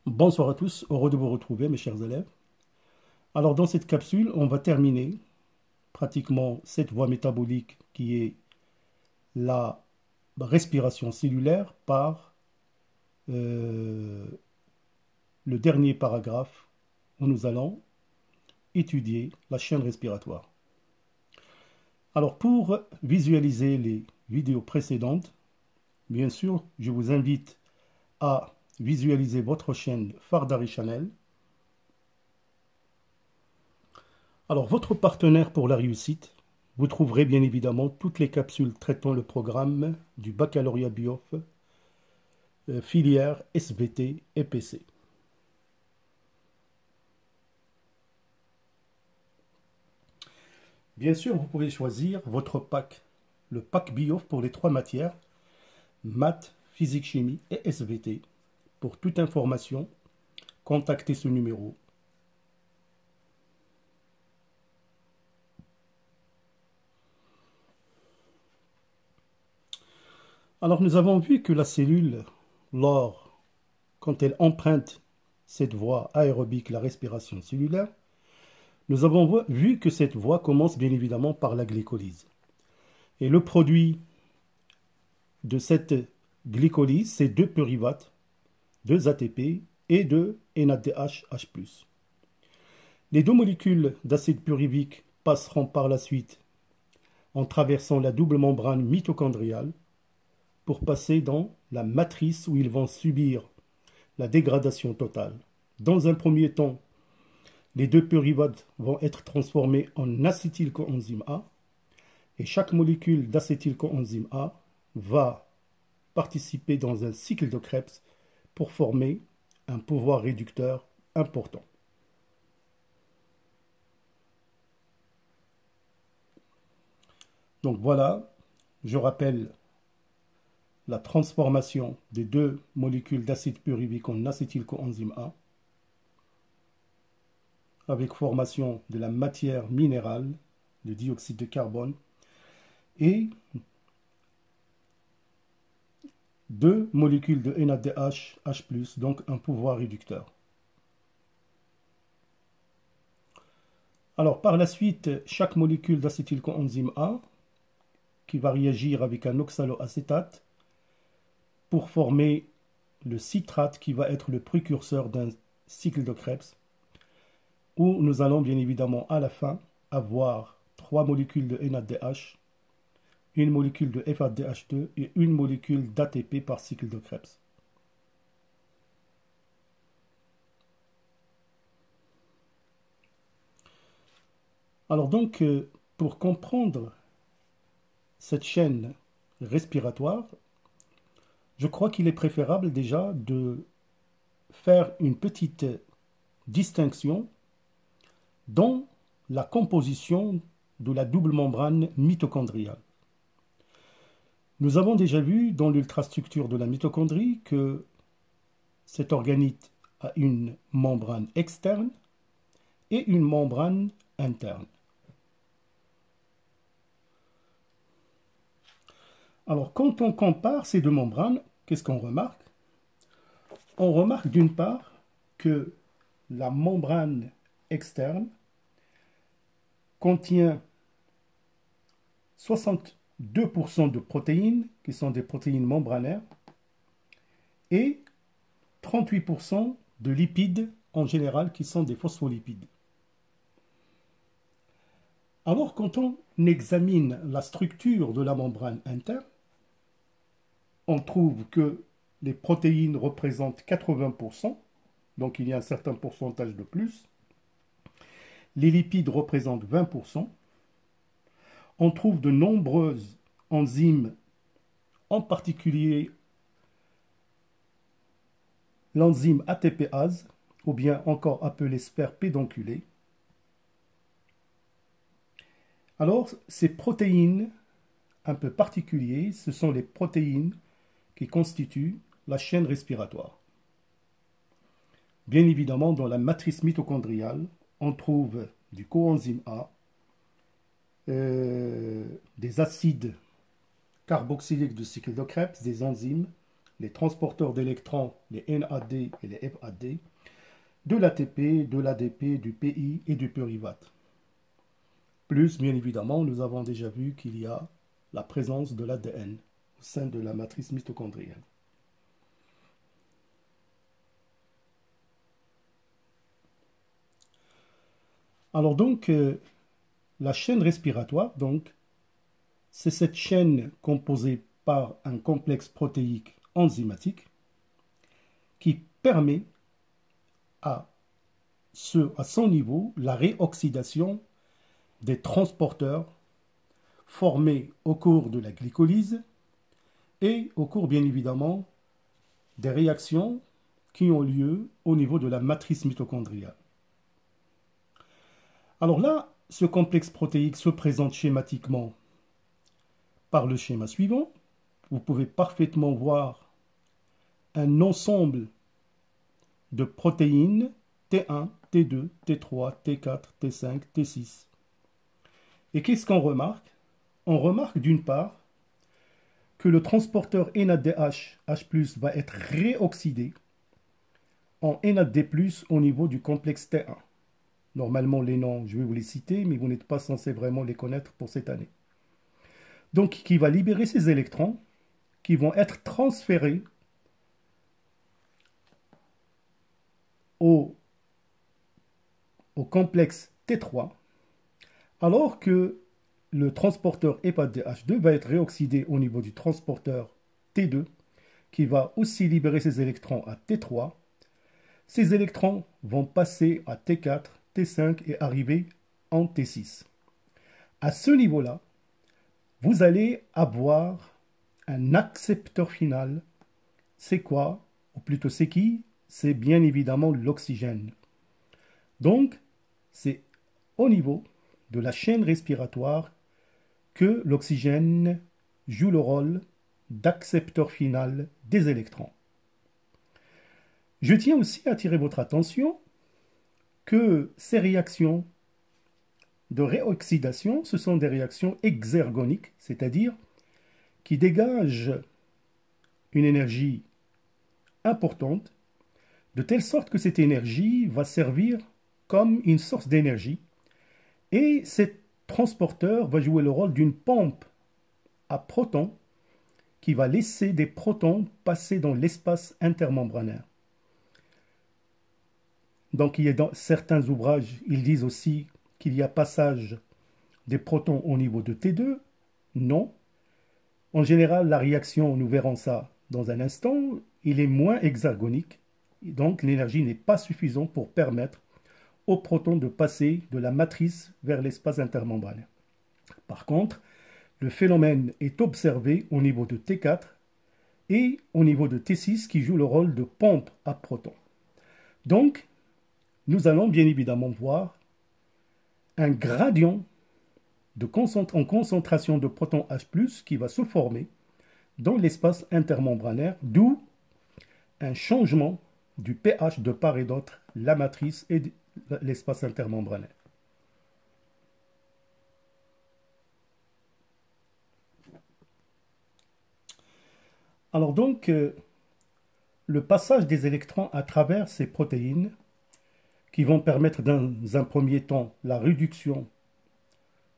Bonsoir à tous, heureux de vous retrouver mes chers élèves. Alors dans cette capsule, on va terminer pratiquement cette voie métabolique qui est la respiration cellulaire par le dernier paragraphe où nous allons étudier la chaîne respiratoire. Alors pour visualiser les vidéos précédentes, bien sûr, je vous invite à visualiser votre chaîne Fardari Channel. Alors, votre partenaire pour la réussite, vous trouverez bien évidemment toutes les capsules traitant le programme du baccalauréat BIOF, filière SVT et PC. Bien sûr, vous pouvez choisir votre pack, le pack BIOF pour les trois matières, maths, physique, chimie et SVT. Pour toute information, contactez ce numéro. Alors, nous avons vu que la cellule, quand elle emprunte cette voie aérobique, la respiration cellulaire, nous avons vu que cette voie commence bien évidemment par la glycolyse. Et le produit de cette glycolyse, c'est deux pyruvates, 2 ATP et 2 NADH+. Les deux molécules d'acide pyruvique passeront par la suite en traversant la double membrane mitochondriale pour passer dans la matrice où ils vont subir la dégradation totale. Dans un premier temps, les deux pyruvates vont être transformés en acétylcoenzyme A et chaque molécule d'acétylcoenzyme A va participer dans un cycle de Krebs pour former un pouvoir réducteur important. Donc voilà, je rappelle la transformation des deux molécules d'acide pyruvique en acétylcoenzyme A avec formation de la matière minérale, le dioxyde de carbone, et deux molécules de NADH+, donc un pouvoir réducteur. Alors par la suite, chaque molécule d'acétylcoenzyme A qui va réagir avec un oxaloacétate pour former le citrate qui va être le précurseur d'un cycle de Krebs, où nous allons bien évidemment à la fin avoir 3 molécules de NADH, une molécule de FADH2 et une molécule d'ATP par cycle de Krebs. Alors donc, pour comprendre cette chaîne respiratoire, je crois qu'il est préférable déjà de faire une petite distinction dans la composition de la double membrane mitochondriale. Nous avons déjà vu dans l'ultrastructure de la mitochondrie que cet organite a une membrane externe et une membrane interne. Alors, quand on compare ces deux membranes, qu'est-ce qu'on remarque? On remarque d'une part que la membrane externe contient 62% de protéines, qui sont des protéines membranaires, et 38% de lipides en général, qui sont des phospholipides. Alors, quand on examine la structure de la membrane interne, on trouve que les protéines représentent 80%, donc il y a un certain pourcentage de plus. Les lipides représentent 20%. On trouve de nombreuses enzymes, en particulier l'enzyme ATPase, ou bien encore appelée SPER pédonculé. Alors, ces protéines un peu particulières, ce sont les protéines qui constituent la chaîne respiratoire. Bien évidemment, dans la matrice mitochondriale, on trouve du coenzyme A, des acides carboxyliques de cycle de Krebs, des enzymes, les transporteurs d'électrons, les NAD et les FAD, de l'ATP, de l'ADP, du PI et du pyruvate. Plus, bien évidemment, nous avons déjà vu qu'il y a la présence de l'ADN au sein de la matrice mitochondrienne. Alors donc, la chaîne respiratoire, donc, c'est cette chaîne composée par un complexe protéique enzymatique qui permet à son niveau la réoxydation des transporteurs formés au cours de la glycolyse et au cours bien évidemment des réactions qui ont lieu au niveau de la matrice mitochondriale. Alors là, ce complexe protéique se présente schématiquement par le schéma suivant. Vous pouvez parfaitement voir un ensemble de protéines T1, T2, T3, T4, T5, T6. Et qu'est-ce qu'on remarque? On remarque d'une part que le transporteur NADH, H+, va être réoxydé en NAD+, au niveau du complexe T1. Normalement, les noms, je vais vous les citer, mais vous n'êtes pas censé vraiment les connaître pour cette année. Donc, qui va libérer ces électrons qui vont être transférés au complexe T3, alors que le transporteur EPA-DH2 va être réoxydé au niveau du transporteur T2, qui va aussi libérer ses électrons à T3. Ces électrons vont passer à T4, T5 et arriver en T6. À ce niveau-là, vous allez avoir un accepteur final. C'est quoi? Ou plutôt c'est qui? C'est bien évidemment l'oxygène. Donc, c'est au niveau de la chaîne respiratoire que l'oxygène joue le rôle d'accepteur final des électrons. Je tiens aussi à attirer votre attention que ces réactions de réoxydation, ce sont des réactions exergoniques, c'est-à-dire qui dégagent une énergie importante, de telle sorte que cette énergie va servir comme une source d'énergie, et cet transporteur va jouer le rôle d'une pompe à protons qui va laisser des protons passer dans l'espace intermembranaire. Donc, il y a dans certains ouvrages, ils disent aussi qu'il y a passage des protons au niveau de T2. Non. En général, la réaction, nous verrons ça dans un instant, il est moins exergonique. Donc, l'énergie n'est pas suffisante pour permettre aux protons de passer de la matrice vers l'espace intermembranaire. Par contre, le phénomène est observé au niveau de T4 et au niveau de T6 qui joue le rôle de pompe à protons. Donc, nous allons bien évidemment voir un gradient en concentration de protons H+, qui va se former dans l'espace intermembranaire, d'où un changement du pH de part et d'autre, la matrice et l'espace intermembranaire. Alors donc, le passage des électrons à travers ces protéines qui vont permettre dans un premier temps la réduction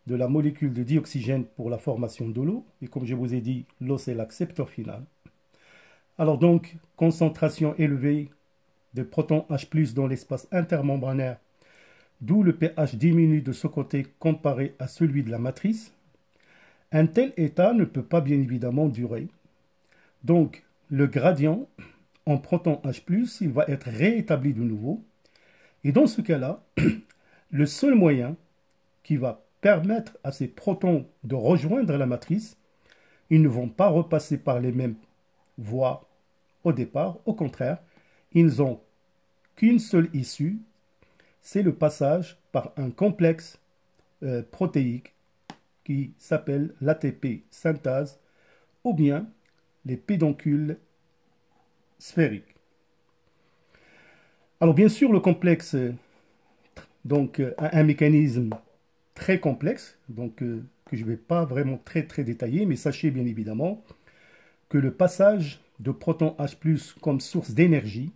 de la molécule de dioxygène pour la formation de l'eau. Et comme je vous ai dit, l'eau c'est l'accepteur final. Alors donc, concentration élevée de protons H+ dans l'espace intermembranaire, d'où le pH diminue de ce côté comparé à celui de la matrice. Un tel état ne peut pas bien évidemment durer. Donc, le gradient en protons H+, il va être réétabli de nouveau. Et dans ce cas-là, le seul moyen qui va permettre à ces protons de rejoindre la matrice, ils ne vont pas repasser par les mêmes voies au départ. Au contraire, ils n'ont qu'une seule issue, c'est le passage par un complexe protéique qui s'appelle l'ATP synthase ou bien les pédoncules sphériques. Alors bien sûr, le complexe donc, a un mécanisme très complexe, donc, que je ne vais pas vraiment très détailler, mais sachez bien évidemment que le passage de protons H+ comme source d'énergie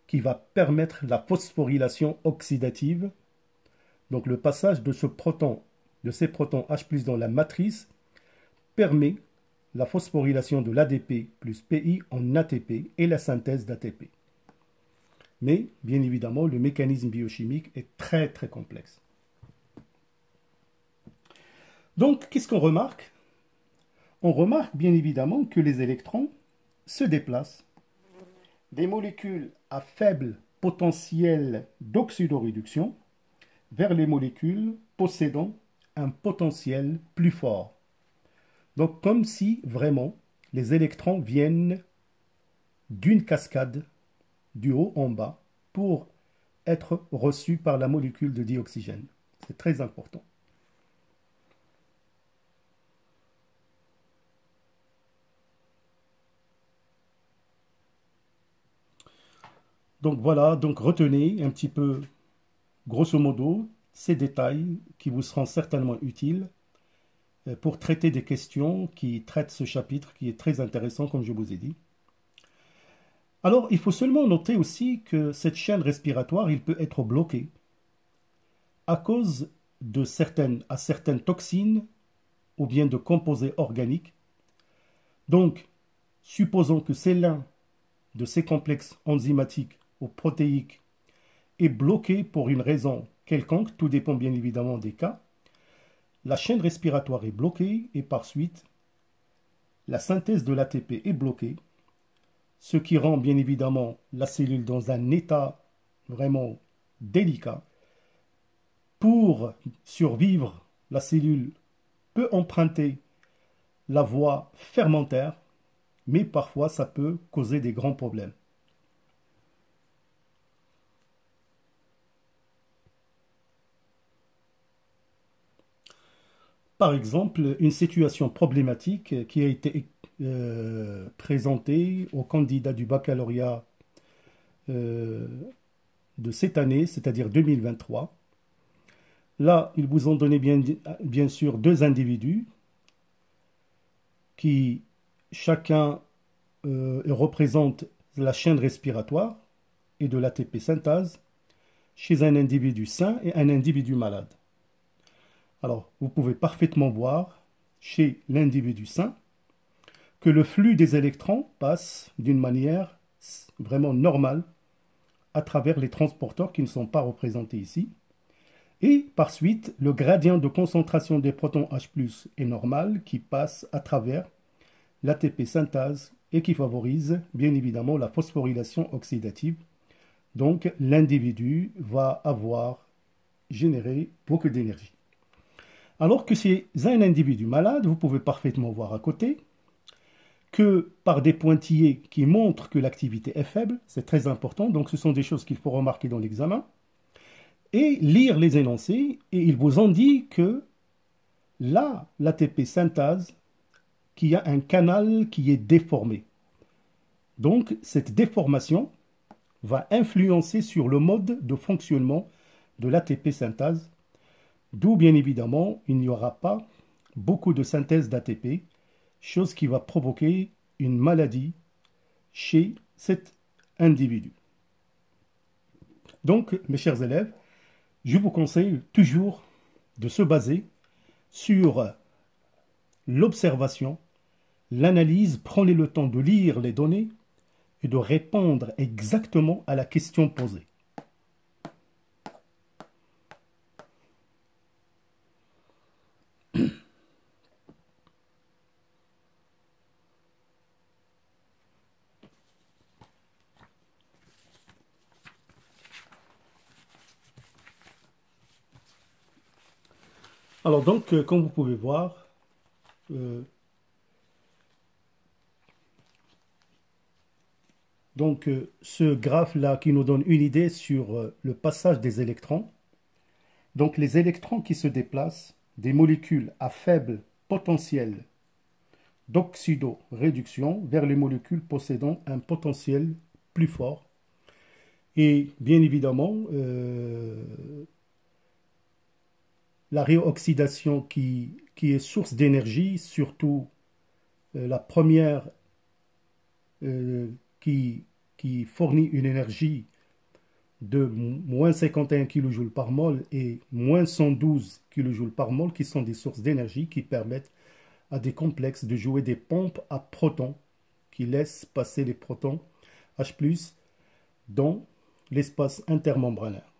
qui va permettre la phosphorylation oxydative. Donc le passage de ces protons H+ dans la matrice permet la phosphorylation de l'ADP plus PI en ATP et la synthèse d'ATP. Mais, bien évidemment, le mécanisme biochimique est très très complexe. Donc, qu'est-ce qu'on remarque? On remarque bien évidemment que les électrons se déplacent des molécules à faible potentiel d'oxydoréduction vers les molécules possédant un potentiel plus fort. Donc, comme si vraiment les électrons viennent d'une cascade du haut en bas pour être reçus par la molécule de dioxygène. C'est très important. Donc voilà, donc retenez un petit peu, grosso modo, ces détails qui vous seront certainement utiles pour traiter des questions qui traitent ce chapitre qui est très intéressant, comme je vous ai dit. Alors, il faut seulement noter aussi que cette chaîne respiratoire, il peut être bloqué à cause de certaines toxines ou bien de composés organiques. Donc, supposons que c'est l'un de ces complexes enzymatiques ou protéiques est bloqué pour une raison quelconque, tout dépend bien évidemment des cas. La chaîne respiratoire est bloquée et par suite, la synthèse de l'ATP est bloquée, ce qui rend bien évidemment la cellule dans un état vraiment délicat. Pour survivre, la cellule peut emprunter la voie fermentaire, mais parfois ça peut causer des grands problèmes. Par exemple, une situation problématique qui a été présentée aux candidats du baccalauréat de cette année, c'est-à-dire 2023. Là, ils vous ont donné bien sûr deux individus qui chacun représente la chaîne respiratoire et de l'ATP synthase chez un individu sain et un individu malade. Alors, vous pouvez parfaitement voir chez l'individu sain que le flux des électrons passe d'une manière vraiment normale à travers les transporteurs qui ne sont pas représentés ici. Et par suite, le gradient de concentration des protons H+ est normal qui passe à travers l'ATP synthase et qui favorise bien évidemment la phosphorylation oxydative. Donc l'individu va avoir généré beaucoup d'énergie. Alors que c'est un individu malade, vous pouvez parfaitement voir à côté que par des pointillés qui montrent que l'activité est faible, c'est très important, donc ce sont des choses qu'il faut remarquer dans l'examen, et lire les énoncés, et ils vous ont dit que là, l'ATP synthase, qu'il y a un canal qui est déformé. Donc cette déformation va influencer sur le mode de fonctionnement de l'ATP synthase, d'où bien évidemment il n'y aura pas beaucoup de synthèse d'ATP, chose qui va provoquer une maladie chez cet individu. Donc, mes chers élèves, je vous conseille toujours de se baser sur l'observation, l'analyse, prenez le temps de lire les données et de répondre exactement à la question posée. Alors donc, comme vous pouvez voir, ce graphe-là qui nous donne une idée sur le passage des électrons. Donc les électrons qui se déplacent des molécules à faible potentiel d'oxydoréduction vers les molécules possédant un potentiel plus fort. Et bien évidemment, la réoxydation qui est source d'énergie, surtout la première euh, qui, qui fournit une énergie de moins 51 kJ par mol et moins 112 kJ par mol, qui sont des sources d'énergie qui permettent à des complexes de jouer des pompes à protons qui laissent passer les protons H+, dans l'espace intermembranaire.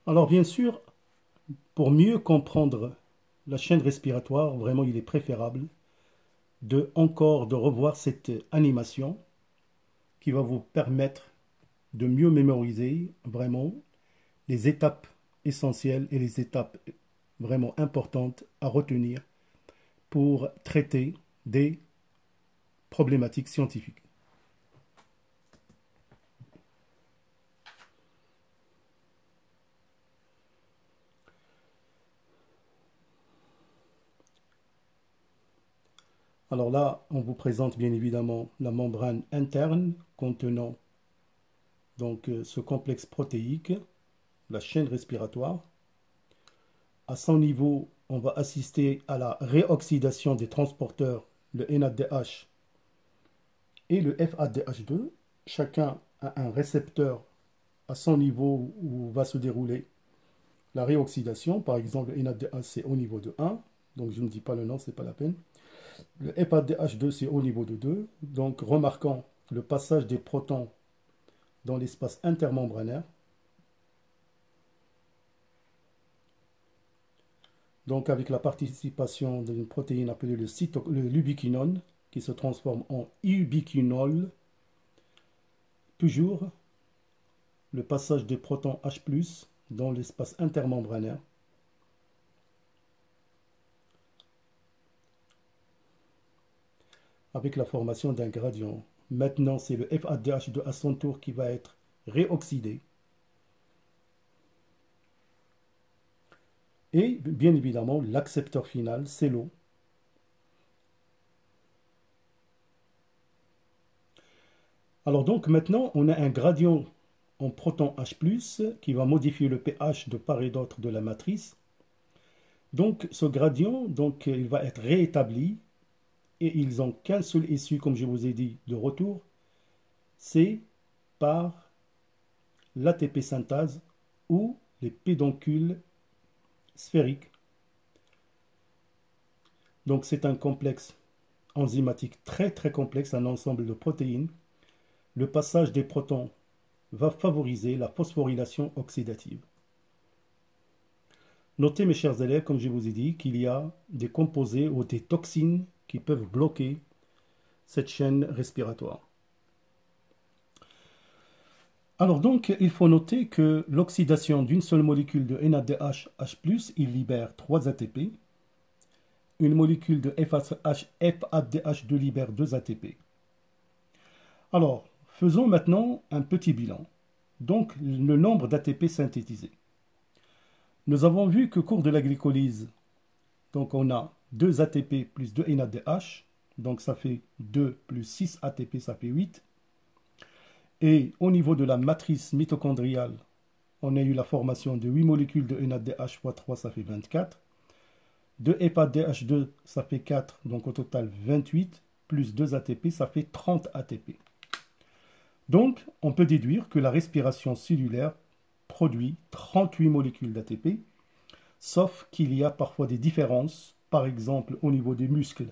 Alors bien sûr, pour mieux comprendre la chaîne respiratoire, vraiment il est préférable de revoir cette animation qui va vous permettre de mieux mémoriser vraiment les étapes essentielles et les étapes vraiment importantes à retenir pour traiter des problématiques scientifiques. Alors là, on vous présente bien évidemment la membrane interne contenant donc ce complexe protéique, la chaîne respiratoire. À son niveau, on va assister à la réoxydation des transporteurs, le NADH et le FADH2. Chacun a un récepteur à son niveau où va se dérouler la réoxydation. Par exemple, le NADH, c'est au niveau de 1. Donc, je ne dis pas le nom, ce n'est pas la peine. Le FADH2, c'est au niveau de 2. Donc, remarquons le passage des protons dans l'espace intermembranaire. Donc, avec la participation d'une protéine appelée l'ubiquinone, qui se transforme en ubiquinol. Toujours le passage des protons H+, dans l'espace intermembranaire. Avec la formation d'un gradient. Maintenant, c'est le FADH2 à son tour qui va être réoxydé. Et bien évidemment, l'accepteur final, c'est l'eau. Alors donc maintenant, on a un gradient en proton H+, qui va modifier le pH de part et d'autre de la matrice. Donc ce gradient, il va être réétabli et ils n'ont qu'un seul issue, comme je vous ai dit, de retour, c'est par l'ATP synthase ou les pédoncules sphériques. Donc c'est un complexe enzymatique très très complexe, un ensemble de protéines. Le passage des protons va favoriser la phosphorylation oxydative. Notez mes chers élèves, comme je vous ai dit, qu'il y a des composés ou des toxines qui peuvent bloquer cette chaîne respiratoire. Alors donc, il faut noter que l'oxydation d'une seule molécule de NADH, H+, il libère 3 ATP. Une molécule de FADH2 libère 2 ATP. Alors, faisons maintenant un petit bilan. Donc, le nombre d'ATP synthétisés. Nous avons vu qu'au cours de la glycolyse, donc on a 2 ATP plus 2 NADH, donc ça fait 2 plus 6 ATP, ça fait 8. Et au niveau de la matrice mitochondriale, on a eu la formation de 8 molécules de NADH x 3, ça fait 24. De FADH2, ça fait 4, donc au total 28, plus 2 ATP, ça fait 30 ATP. Donc, on peut déduire que la respiration cellulaire produit 38 molécules d'ATP, sauf qu'il y a parfois des différences, par exemple au niveau des muscles.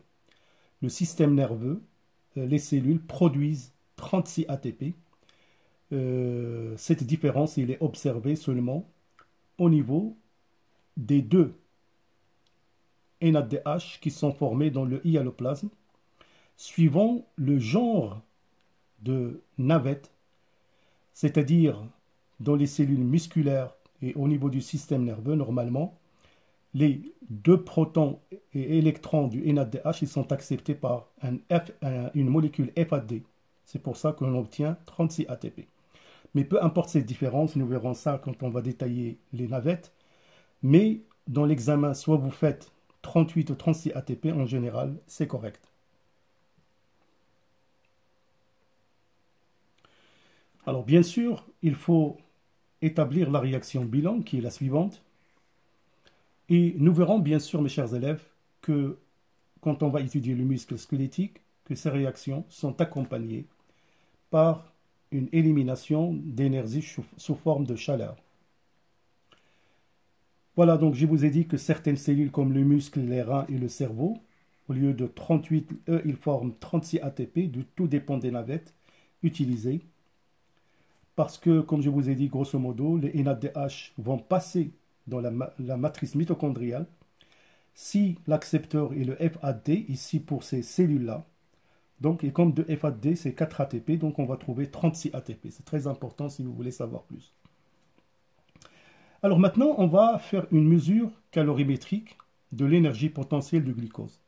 Le système nerveux, les cellules produisent 36 ATP. Cette différence, il est observée seulement au niveau des 2 NADH qui sont formés dans le hyaloplasme, suivant le genre de navette, c'est-à-dire dans les cellules musculaires et au niveau du système nerveux, normalement, les 2 protons et électrons du NADH ils sont acceptés par une molécule FAD. C'est pour ça qu'on obtient 36 ATP. Mais peu importe ces différences, nous verrons ça quand on va détailler les navettes. Mais dans l'examen, soit vous faites 38 ou 36 ATP, en général, c'est correct. Alors bien sûr, il faut établir la réaction bilan qui est la suivante. Et nous verrons bien sûr, mes chers élèves, que quand on va étudier le muscle squelettique, que ces réactions sont accompagnées par une élimination d'énergie sous forme de chaleur. Voilà, donc je vous ai dit que certaines cellules comme le muscle, les reins et le cerveau, au lieu de 38, ils forment 36 ATP, tout dépend des navettes utilisées. Parce que, comme je vous ai dit, grosso modo, les NADH vont passer dans la matrice mitochondriale. Si l'accepteur est le FAD, ici pour ces cellules-là, donc, et comme de FAD, c'est 4 ATP, donc on va trouver 36 ATP. C'est très important si vous voulez savoir plus. Alors maintenant, on va faire une mesure calorimétrique de l'énergie potentielle du glucose.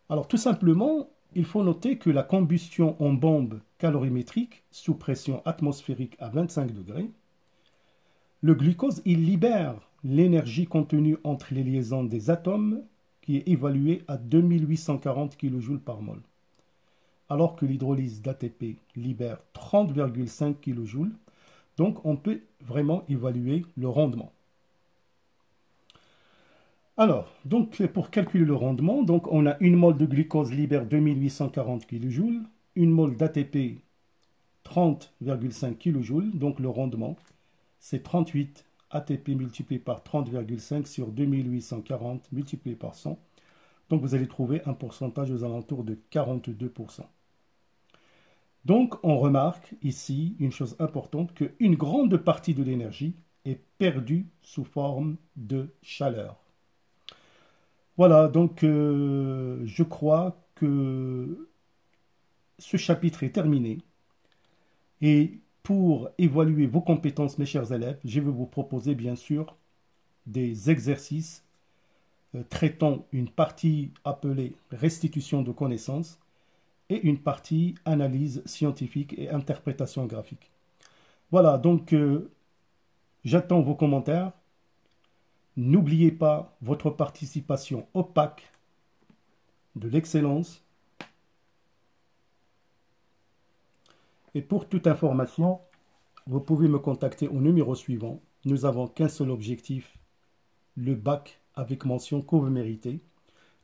Alors tout simplement, il faut noter que la combustion en bombe calorimétrique sous pression atmosphérique à 25 degrés, le glucose, il libère l'énergie contenue entre les liaisons des atomes qui est évaluée à 2840 kJ par mol, alors que l'hydrolyse d'ATP libère 30,5 kJ. Donc, on peut vraiment évaluer le rendement. Alors, donc, pour calculer le rendement, donc, on a une mole de glucose libère 2840 kJ, une mole d'ATP 30,5 kJ, donc le rendement, c'est 38 ATP multiplié par 30,5 sur 2840 multiplié par 100. Donc, vous allez trouver un pourcentage aux alentours de 42%. Donc, on remarque ici une chose importante, qu'une grande partie de l'énergie est perdue sous forme de chaleur. Voilà, donc je crois que ce chapitre est terminé. Et pour évaluer vos compétences, mes chers élèves, je vais vous proposer bien sûr des exercices traitant une partie appelée restitution de connaissances et une partie analyse scientifique et interprétation graphique. Voilà, donc j'attends vos commentaires. N'oubliez pas votre participation opaque de l'excellence. Et pour toute information, vous pouvez me contacter au numéro suivant. Nous n'avons qu'un seul objectif, le bac avec mention que vous méritez.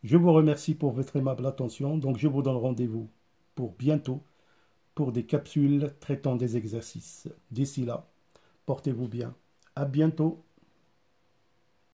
Je vous remercie pour votre aimable attention. Donc je vous donne rendez-vous pour bientôt pour des capsules traitant des exercices. D'ici là, portez-vous bien. À bientôt.